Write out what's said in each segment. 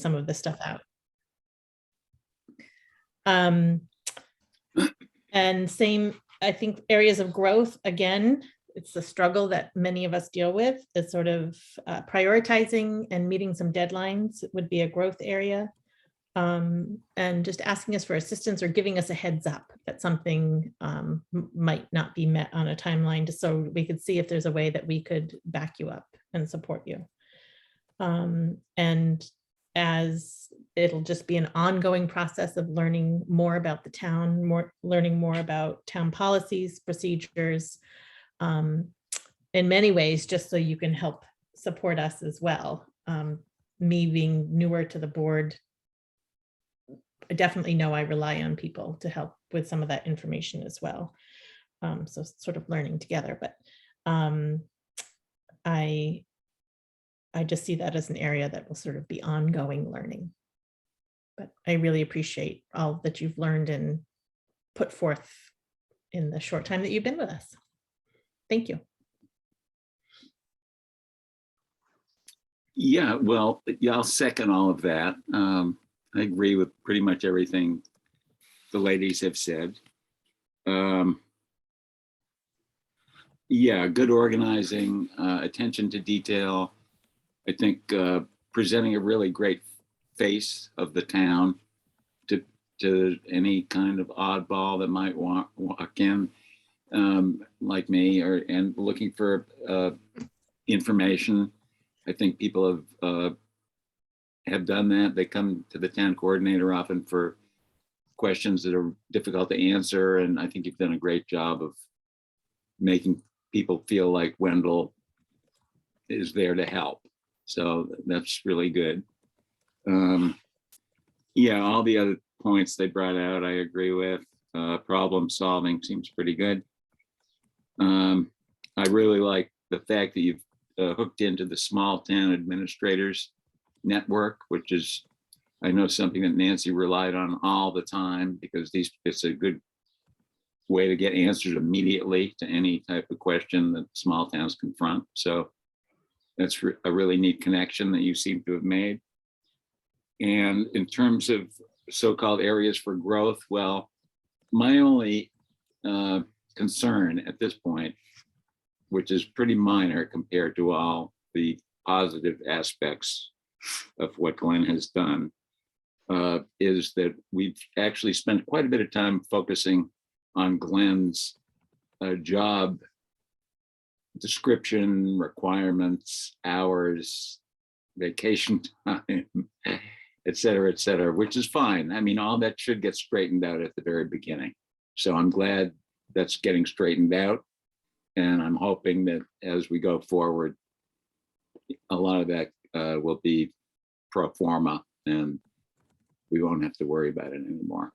some of this stuff out. And same, I think areas of growth, again, it's the struggle that many of us deal with, is sort of prioritizing and meeting some deadlines would be a growth area. And just asking us for assistance or giving us a heads up that something might not be met on a timeline, just so we could see if there's a way that we could back you up and support you. And as it'll just be an ongoing process of learning more about the town, learning more about town policies, procedures, in many ways, just so you can help support us as well. Me being newer to the board, I definitely know I rely on people to help with some of that information as well. So sort of learning together, but I just see that as an area that will sort of be ongoing learning. But I really appreciate all that you've learned and put forth in the short time that you've been with us. Thank you. Yeah, well, yeah, I'll second all of that. I agree with pretty much everything the ladies have said. Yeah, good organizing, attention to detail. I think presenting a really great face of the town to any kind of oddball that might walk in, like me, and looking for information. I think people have done that. They come to the town coordinator often for questions that are difficult to answer, and I think you've done a great job of making people feel like Wendell is there to help. So that's really good. Yeah, all the other points they brought out, I agree with. Problem solving seems pretty good. I really like the fact that you've hooked into the small town administrators network, which is, I know, something that Nancy relied on all the time, because it's a good way to get answers immediately to any type of question that small towns confront. So that's a really neat connection that you seem to have made. And in terms of so-called areas for growth, well, my only concern at this point, which is pretty minor compared to all the positive aspects of what Glenn has done, is that we've actually spent quite a bit of time focusing on Glenn's job description, requirements, hours, vacation time, et cetera, which is fine. I mean, all that should get straightened out at the very beginning. So I'm glad that's getting straightened out. And I'm hoping that as we go forward, a lot of that will be pro forma and we won't have to worry about it anymore.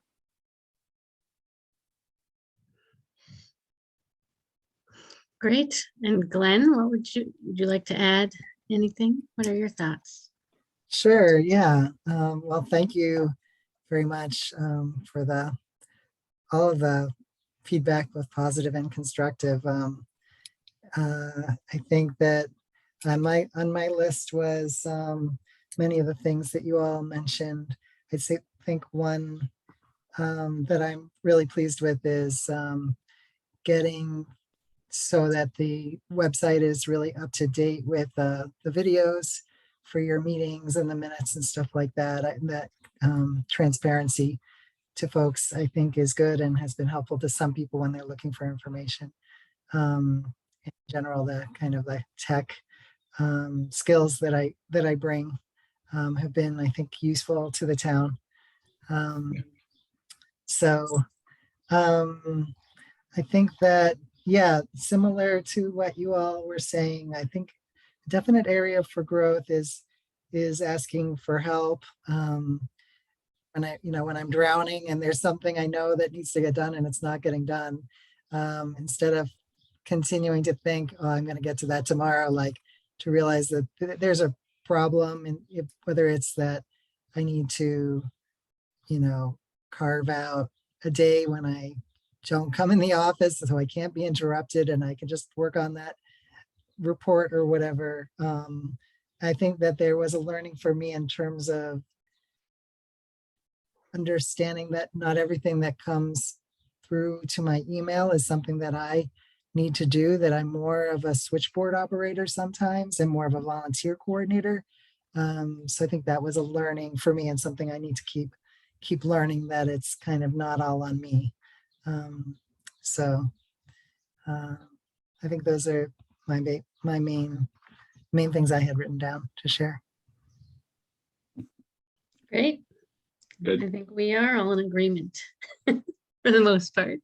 Great. And Glenn, what would you like to add? Anything? What are your thoughts? Sure. Yeah. Well, thank you very much for all of the feedback, both positive and constructive. I think that on my list was many of the things that you all mentioned. I think one that I'm really pleased with is getting so that the website is really up to date with the videos for your meetings and the minutes and stuff like that. That transparency to folks, I think, is good and has been helpful to some people when they're looking for information. In general, the kind of the tech skills that I bring have been, I think, useful to the town. So I think that, yeah, similar to what you all were saying, I think a definite area for growth is asking for help. When I'm drowning and there's something I know that needs to get done and it's not getting done, instead of continuing to think, oh, I'm going to get to that tomorrow, like to realize that there's a problem, and whether it's that I need to, carve out a day when I don't come in the office so I can't be interrupted and I can just work on that report or whatever. I think that there was a learning for me in terms of understanding that not everything that comes through to my email is something that I need to do, that I'm more of a switchboard operator sometimes and more of a volunteer coordinator. So I think that was a learning for me and something I need to keep learning, that it's kind of not all on me. I think those are my main things I had written down to share. Great. Good. I think we are all in agreement for the most part.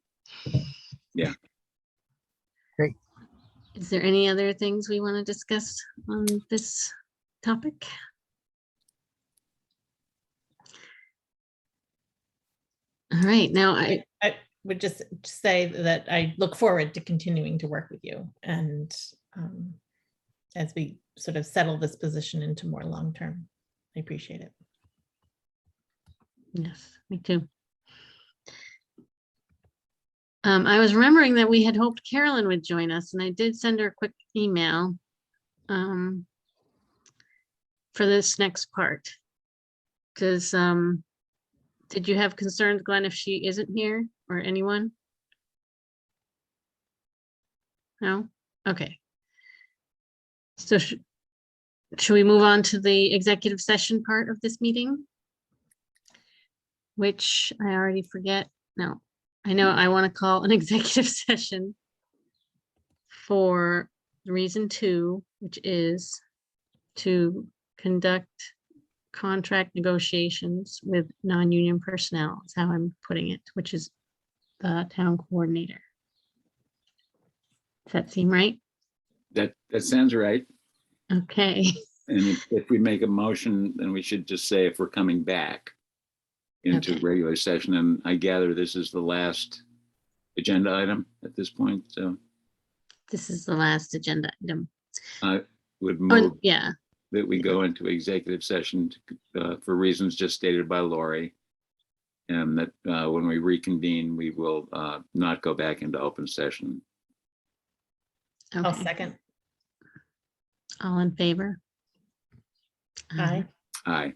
Yeah. Great. Is there any other things we want to discuss on this topic? All right, now I would just say that I look forward to continuing to work with you, and as we sort of settle this position into more long-term. I appreciate it. yes, me too. I was remembering that we had hoped Carolyn would join us, and I did send her a quick email for this next part. Because did you have concerns, Glenn, if she isn't here, or anyone? No? Okay. So should we move on to the executive session part of this meeting? Which I already forget. No, I know I want to call an executive session for reason 2, which is to conduct contract negotiations with non-union personnel, is how I'm putting it, which is the town coordinator. Does that seem right? That sounds right. Okay. And if we make a motion, then we should just say if we're coming back into Okay. regular session. And I gather this is the last agenda item at this point. So This is the last agenda item. I would Oh, move yeah, that we go into executive session for reasons just stated by Lori. And that when we reconvene, we will not go back into open session. I'll okay. second. All in favor? Aye. Aye.